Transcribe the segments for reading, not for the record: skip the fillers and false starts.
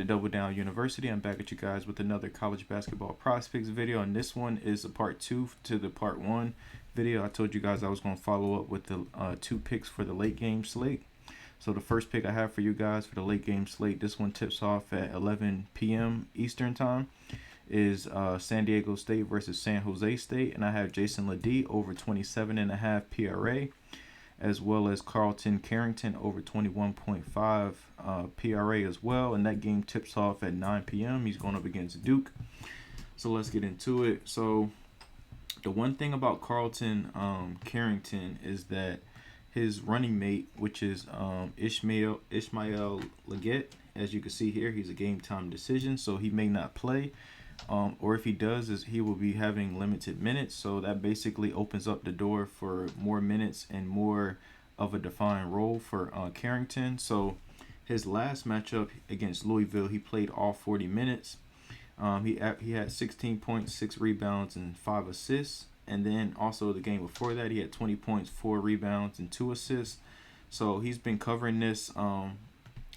to Double Down University. I'm back at you guys with another college basketball prospects video, and this one is a part 2 to the part 1 video. I told you guys I was going to follow up with the 2 picks for the late game slate. So the first pick I have for you guys for the late game slate, this one tips off at 11 p.m. Eastern time, is San Diego State versus San Jose State, and I have Jason Ledee over 27.5 PRA, as well as Carlton Carrington over 21.5 PRA as well. And that game tips off at 9 p.m. He's going up against Duke. So let's get into it. So the one thing about Carlton Carrington is that his running mate, which is Ishmael Leggett, as you can see here, he's a game time decision, so he may not play. Or if he does, he will be having limited minutes. So that basically opens up the door for more minutes and more of a defined role for Carrington. So his last matchup against Louisville, he played all 40 minutes. He had 16 points, 6 rebounds, and 5 assists. And then also the game before that, he had 20 points, 4 rebounds, and 2 assists. So he's been covering this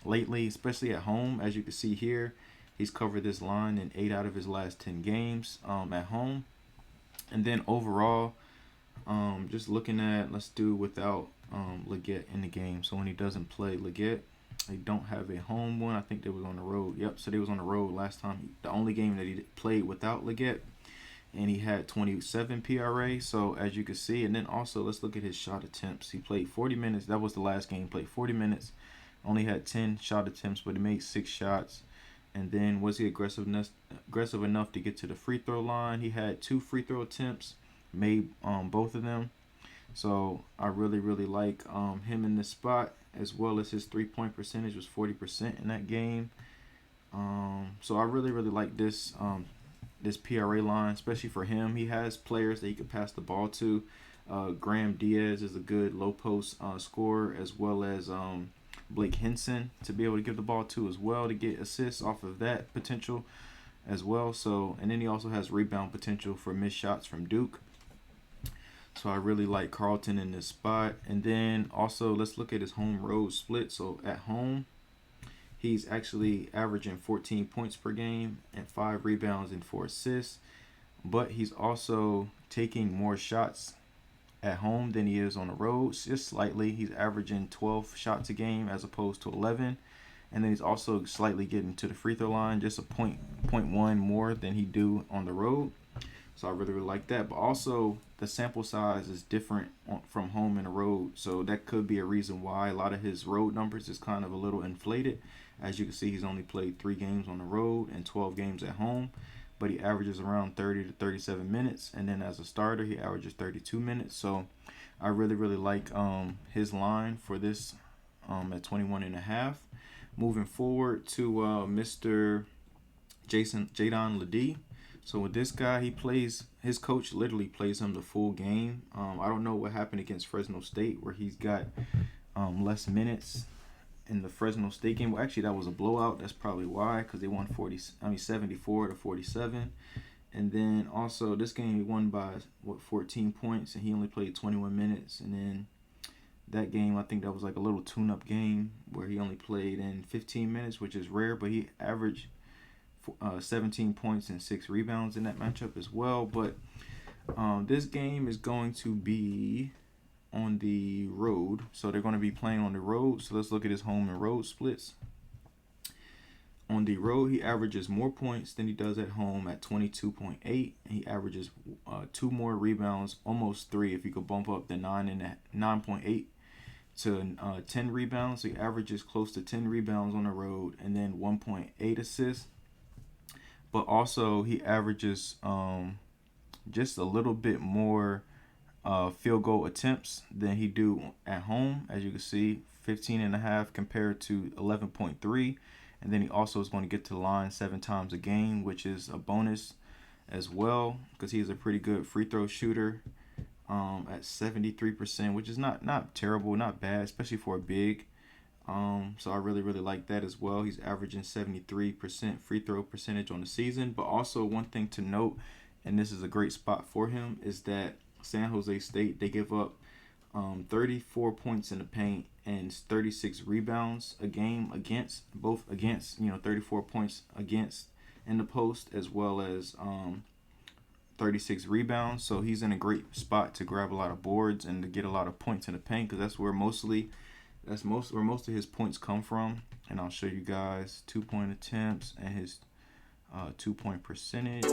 lately, especially at home. As you can see here, he's covered this line in 8 out of his last 10 games at home. And then overall, just looking at, let's do without Leggett in the game. So when he doesn't play Leggett, they don't have a home one. I think they was on the road. Yep, so they was on the road last time. The only game that he played without Leggett, and he had 27 PRA. So as you can see, and then also let's look at his shot attempts. He played 40 minutes. That was the last game. He played 40 minutes. Only had 10 shot attempts, but he made 6 shots. And then was he aggressive enough to get to the free throw line? He had 2 free throw attempts, made both of them. So I really like him in this spot, as well as his 3-point percentage was 40% in that game. So I really like this this PRA line, especially for him. He has players that he could pass the ball to. Graham Diaz is a good low post scorer, as well as Blake Henson to be able to give the ball to as well, to get assists off of that potential as well. So, and then he also has rebound potential for missed shots from Duke. So I really like Carlton in this spot. And then also let's look at his home road split. So at home, he's actually averaging 14 points per game and 5 rebounds and 4 assists. But he's also taking more shots at home than he is on the road, just slightly. He's averaging 12 shots a game as opposed to 11. And then he's also slightly getting to the free throw line, just a point one more than he do on the road. So I really like that. But also the sample size is different from home and the road. So that could be a reason why a lot of his road numbers is kind of a little inflated. As you can see, he's only played 3 games on the road and 12 games at home. But he averages around 30 to 37 minutes. And then as a starter, he averages 32 minutes. So I really like his line for this at 21.5. Moving forward to Mr. Jadon Ledee. So with this guy, he plays, his coach literally plays him the full game. I don't know what happened against Fresno State, where he's got less minutes in the Fresno State game. Well, actually, that was a blowout. That's probably why, because they won 74 to 47. And then also this game he won by 14 points, and he only played 21 minutes. And then that game, I think that was like a little tune-up game where he only played in 15 minutes, which is rare, but he averaged 17 points and 6 rebounds in that matchup as well. But this game is going to be on the road, so they're going to be playing on the road. So let's look at his home and road splits. On the road, he averages more points than he does at home at 22.8, and he averages 2 more rebounds, almost 3 if you could bump up the 9.8 to 10 rebounds. So he averages close to 10 rebounds on the road, and then 1.8 assists. But also he averages just a little bit more field goal attempts than he do at home. As you can see, 15.5 compared to 11.3. And then he also is going to get to the line 7 times a game, which is a bonus as well, because he's a pretty good free throw shooter at 73%, which is not terrible, not bad, especially for a big. So I really like that as well. He's averaging 73% free throw percentage on the season. But also one thing to note, and this is a great spot for him, is that San Jose State, they give up 34 points in the paint and 36 rebounds a game against 34 points against in the post, as well as 36 rebounds. So he's in a great spot to grab a lot of boards and to get a lot of points in the paint, because that's where most of his points come from. And I'll show you guys 2-point attempts and his 2-point percentage.